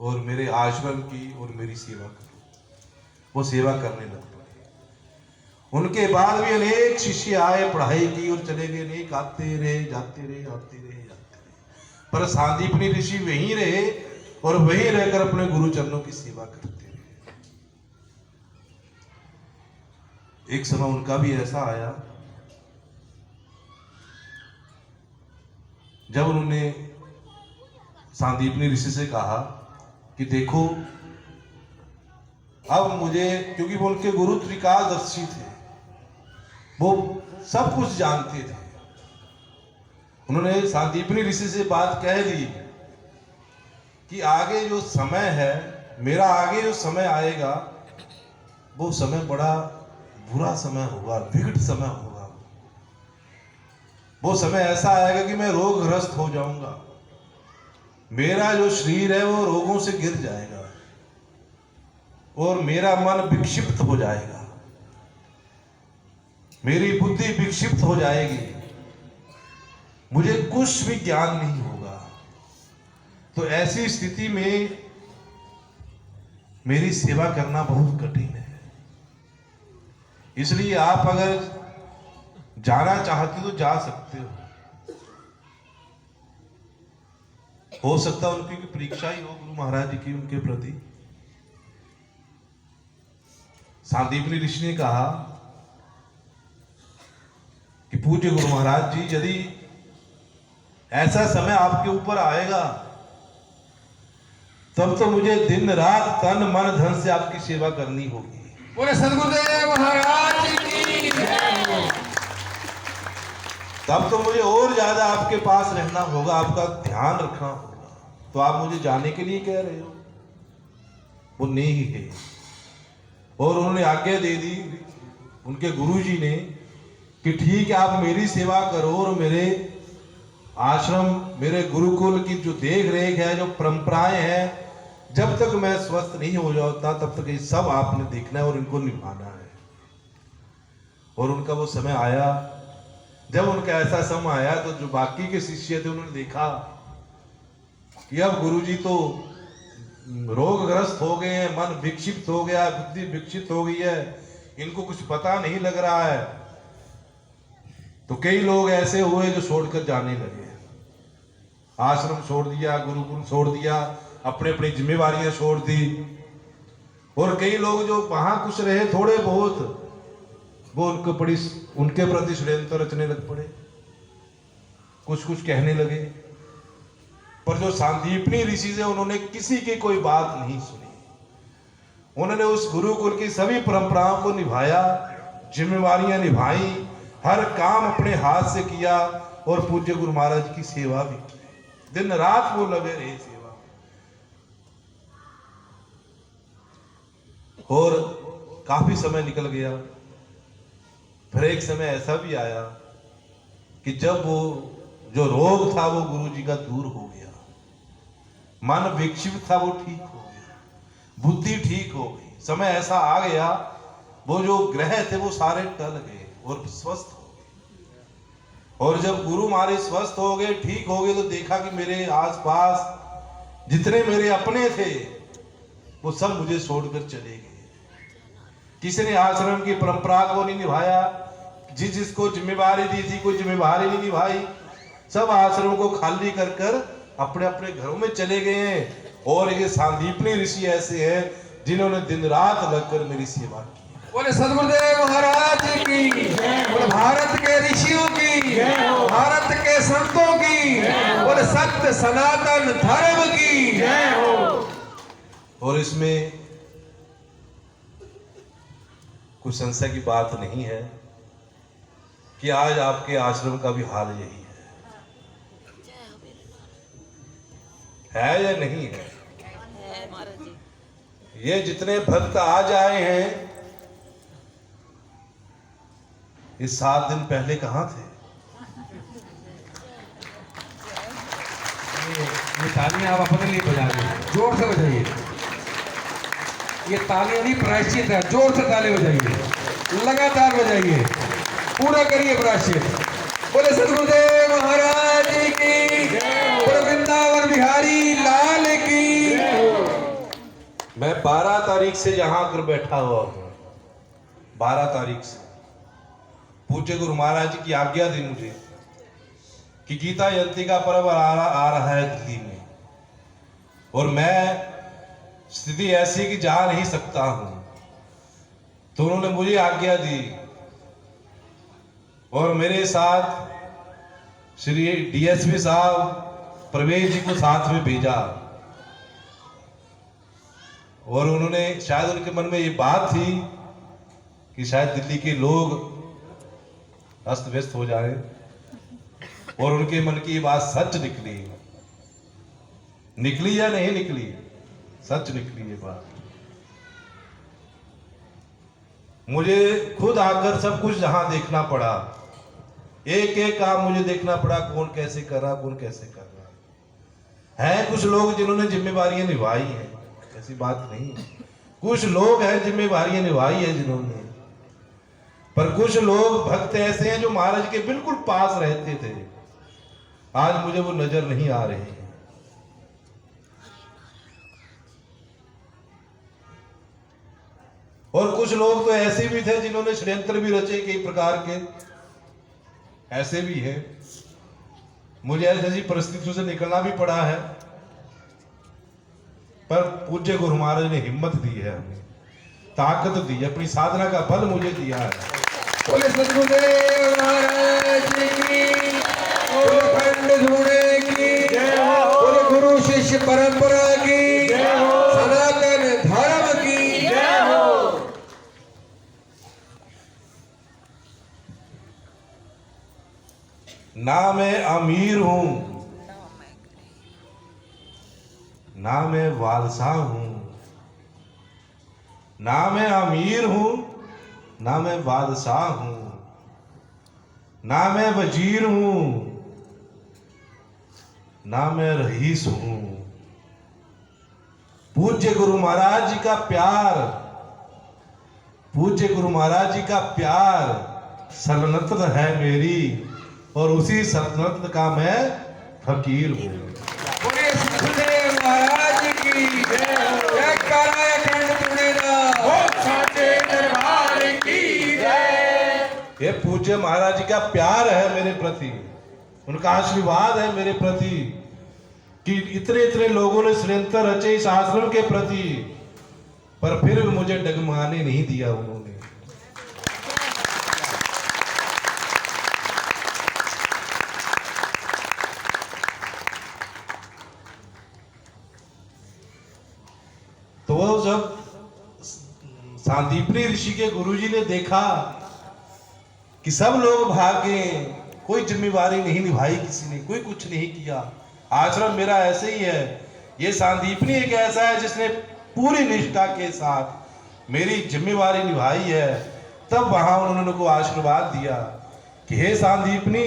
और मेरे आश्रम की और मेरी सेवा करो। वो सेवा करने लग पड़े। उनके बाद भी अनेक शिष्य आए, पढ़ाई की और चले गए। अनेक आते रहे, जाते रहे, आते रहे, जाते रहे, पर सांदीपनी ऋषि वहीं रहे और वहीं रहकर अपने गुरु चरणों की सेवा करते रहे। एक समय उनका भी ऐसा आया जब उन्होंने सांदीपनी ऋषि से कहा कि देखो, अब मुझे, क्योंकि वो उनके गुरु त्रिकालदर्शी थे, वो सब कुछ जानते थे। उन्होंने सांदीपनी ऋषि से बात कह दी कि आगे जो समय है, मेरा आगे जो समय आएगा, वो समय बड़ा बुरा समय होगा, विकट समय होगा। वो समय ऐसा आएगा कि मैं रोगग्रस्त हो जाऊंगा, मेरा जो शरीर है वो रोगों से गिर जाएगा और मेरा मन विक्षिप्त हो जाएगा, मेरी बुद्धि विक्षिप्त हो जाएगी, मुझे कुछ भी ज्ञान नहीं होगा। तो ऐसी स्थिति में मेरी सेवा करना बहुत कठिन है। इसलिए आप अगर जाना चाहते हो तो जा सकते हो सकता है उनकी परीक्षा ही हो गुरु महाराज जी की उनके प्रति। सांदीपनी ऋषि ने कहा कि पूज्य गुरु महाराज जी, यदि ऐसा समय आपके ऊपर आएगा तब तो मुझे दिन रात तन मन धन से आपकी सेवा करनी होगी। बोले सदगुरुदेव महाराज की जय। तब तो मुझे और ज्यादा आपके पास रहना होगा, आपका ध्यान रखना होगा। तो आप मुझे जाने के लिए कह रहे हो? वो नहीं है। और उन्होंने आज्ञा दे दी उनके गुरुजी ने कि ठीक है, आप मेरी सेवा करो और मेरे आश्रम, मेरे गुरुकुल की जो देख रेख है, जो परंपराएं हैं, जब तक मैं स्वस्थ नहीं हो जाता तब तक ये सब आपने देखना है और इनको निभाना है। और उनका वो समय आया, जब उनका ऐसा समय आया तो जो बाकी के शिष्य थे उन्होंने देखा कि अब गुरुजी तो रोगग्रस्त हो गए हैं, मन विक्षिप्त हो गया, बुद्धि विक्षिप्त हो गई है, इनको कुछ पता नहीं लग रहा है। तो कई लोग ऐसे हुए जो छोड़कर जाने लगे, आश्रम छोड़ दिया, गुरुकुल छोड़ दिया, अपने अपनी जिम्मेवारियां छोड़ दी। और कई लोग जो वहां कुछ रहे थोड़े बहुत, वो उनके प्रति षड्यंत्र रचने लग पड़े, कुछ कुछ कहने लगे। पर जो सांदीपनी ऋषि से उन्होंने किसी की कोई बात नहीं सुनी। उन्होंने उस गुरुकुल की सभी परंपराओं को निभाया, जिम्मेवारियां निभाई, हर काम अपने हाथ से किया और पूज्य गुरु महाराज की सेवा भी की। दिन रात वो लगे रहे सेवा। और काफी समय निकल गया। फिर एक समय ऐसा भी आया कि जब वो जो रोग था वो गुरुजी का दूर हो गया, मन विक्षिप्त था वो ठीक हो गया, बुद्धि ठीक हो गई। समय ऐसा आ गया, वो जो ग्रह थे वो सारे टल गए और स्वस्थ हो गए। और जब गुरु हमारे स्वस्थ हो गए, ठीक हो गए, तो देखा कि मेरे आसपास जितने मेरे अपने थे वो सब मुझे छोड़कर चले गए। किसी ने आश्रम की परंपरा को नहीं निभाया, जिसको जिम्मेवारी दी थी कोई जिम्मेवारी नहीं निभाई। सब आश्रम को खाली कर कर अपने अपने घरों में चले गए हैं। और ये सांदीपनी ऋषि ऐसे हैं जिन्होंने दिन रात लगकर मेरी सेवा की। बोले सदगुरुदेव महाराज की, बोले भारत के ऋषियों की, भारत के संतों की, बोले सत्य सनातन धर्म की जय हो। और इसमें कुछ संशय की बात नहीं है कि आज आपके आश्रम का भी हाल यही है या नहीं है? ये जितने भक्त आज आए हैं, इस 7 दिन पहले कहाँ थे? ये तालियां आप अपने लिए बजाइए, जोर से बजाइए। ये तालियां नहीं, प्रायश्चित है। जोर से ताली बजाइए, लगातार बजाइए, पूरा करिए प्रायश्चित। बोले सदगुरुदेव महाराज की, बोले वृंदावन बिहारी लाल की। मैं 12 तारीख से यहाँ आकर बैठा हुआ हूँ। 12 तारीख से पूज्य गुरु महाराज जी की आज्ञा दी मुझे कि गीता जयंती का पर्व आ रहा है दिल्ली में, और मैं स्थिति ऐसी कि जा नहीं सकता हूं, तो उन्होंने मुझे आज्ञा दी और मेरे साथ श्री डीएसपी साहब प्रवेश जी को साथ में भेजा, और उन्होंने शायद उनके मन में ये बात थी कि शायद दिल्ली के लोग अस्त व्यस्त हो जाए, और उनके मन की ये बात सच निकली या नहीं निकली, सच निकली ये बात। मुझे खुद आकर सब कुछ जहां देखना पड़ा, एक एक काम मुझे देखना पड़ा, कौन कैसे कर रहा, कौन कैसे कर रहा है। कुछ लोग जिन्होंने जिम्मेवारियां निभाई हैं, ऐसी बात नहीं है, कुछ लोग हैं जिम्मेवारियां निभाई है जिन्होंने, पर कुछ लोग भक्त ऐसे हैं जो महाराज के बिल्कुल पास रहते थे, आज मुझे वो नजर नहीं आ रहे हैं। और कुछ लोग तो ऐसे भी थे जिन्होंने षड्यंत्र भी रचे कई प्रकार के, ऐसे भी हैं। मुझे ऐसी परिस्थितियों से निकलना भी पड़ा है, पर पूज्य गुरु महाराज ने हिम्मत दी है, हमें ताकत दी है, अपनी साधना का बल मुझे दिया है। बोले सद्गुरुदेव महाराज की, बोले अखंड धुने की, बोले गुरु शिष्य परंपरा की, सनातन धर्म की। ना मैं अमीर हूं, ना मैं बादशाह हूं, ना मैं अमीर हूं, ना मैं बादशाह हूं, ना मैं वजीर हूं, ना मैं रईस हूं। पूज्य गुरु महाराज जी का प्यार, पूज्य गुरु महाराज जी का प्यार सल्तनत है मेरी, और उसी सल्तनत का मैं फकीर हूं। बोले सद्गुरुदेव महाराज की जय, काला अखंड धुनेदा हो साचे दरबार की जय। ये पूज्य महाराज जी का प्यार है मेरे प्रति, उनका आशीर्वाद है मेरे प्रति, कि इतने इतने लोगों ने षड्यंत्र रचे इस आश्रम के प्रति, पर फिर भी मुझे डगमगाने नहीं दिया उन्होंने। तो वो जब सांदीपनी ऋषि के गुरुजी ने देखा कि सब लोग भागे, कोई जिम्मेवारी नहीं निभाई किसी ने, कोई कुछ नहीं किया, आश्रम मेरा ऐसे ही है, ये सांदीपनी एक ऐसा है जिसने पूरी निष्ठा के साथ मेरी जिम्मेवारी निभाई है, तब वहां उन्होंने को आशीर्वाद दिया कि हे सांदीपनी,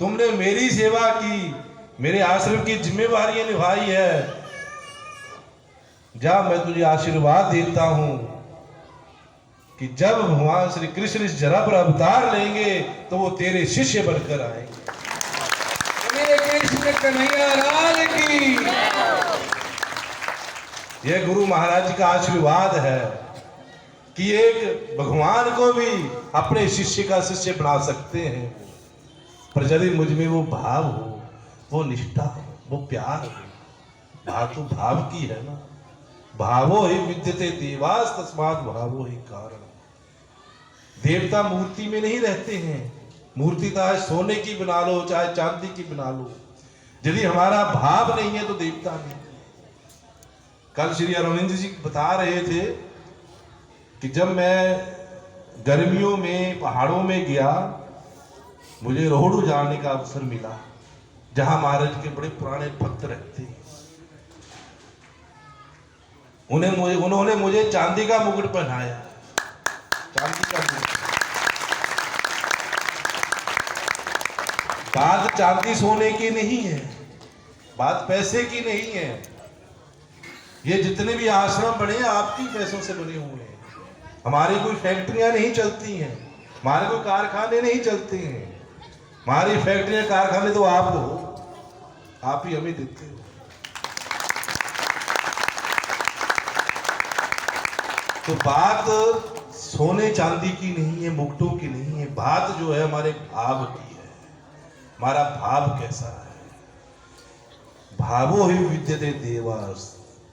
तुमने मेरी सेवा की, मेरे आश्रम की जिम्मेवारियां निभाई है, जा मैं तुझे आशीर्वाद देता हूं कि जब भगवान श्री कृष्ण इस जरा पर अवतार लेंगे तो वो तेरे शिष्य बनकर आएंगे। कृष्ण कन्हैया लाल की। यह गुरु महाराज जी का आशीर्वाद है कि एक भगवान को भी अपने शिष्य का शिष्य बना सकते हैं, पर यदि मुझ में वो भाव हो, वो निष्ठा हो, वो प्यार हो। बात तो भाव की है ना, भावो ही विद्यते देवास तस्मात् भावो ही कारण। देवता मूर्ति में नहीं रहते हैं, मूर्ति चाहे सोने की बना लो चाहे चांदी की बना लो, यदि हमारा भाव नहीं है तो देवता नहीं। कल श्री अरविंद जी बता रहे थे कि जब मैं गर्मियों में पहाड़ों में गया, मुझे रोहड़ू जाने का अवसर मिला, जहां महाराज के बड़े पुराने भक्त रहते हैं। उन्होंने मुझे चांदी का मुकुट पहनाया, चांदी का मुकुट। बात चांदी सोने की नहीं है, बात पैसे की नहीं है। ये जितने भी आश्रम बने हैं आपकी पैसों से बने हुए हैं। हमारी कोई फैक्ट्रियां नहीं चलती हैं, हमारे कोई कारखाने नहीं चलते हैं। हमारी फैक्ट्रियां कारखाने तो आप हो, आप ही हमें देते हो। तो बात सोने चांदी की नहीं है, मुकुटों की नहीं है, बात जो है हमारे भाव की है। हमारा भाव कैसा है? भावो ही विद्यते देवास,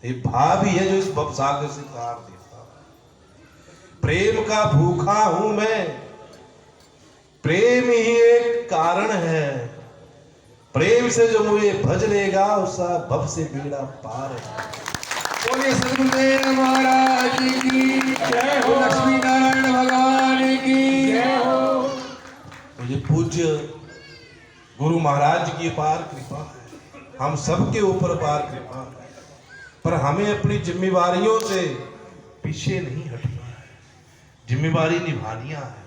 ये भाव ही है जो इस भव सागर से तार देता है। प्रेम का भूखा हूं मैं, प्रेम ही एक कारण है, प्रेम से जो मुझे भज लेगा उसका भव से बेड़ा पार है। बोलिए सदगुरुदेव महाराज की जय हो, लक्ष्मी नारायण भगवान की जय हो। मुझे पूज्य गुरु महाराज की पार कृपा है, हम सबके ऊपर पार कृपा है, पर हमें अपनी जिम्मेवारियों से पीछे नहीं हटना है, जिम्मेवारी निभानिया है।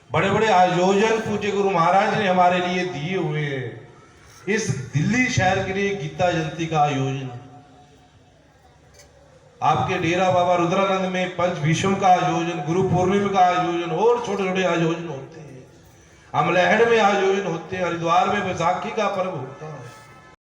बड़े बड़े आयोजन पूज्य गुरु महाराज ने हमारे लिए दिए हुए हैं। इस दिल्ली शहर के लिए गीता जयंती का आयोजन, आपके डेरा बाबा रुद्रानंद में पंच भीष्म का आयोजन, गुरु पूर्णिमा का आयोजन और छोटे छोटे आयोजन होते हैं। अमलहड़ में आयोजन होते हैं, हरिद्वार में बैसाखी का पर्व होता है।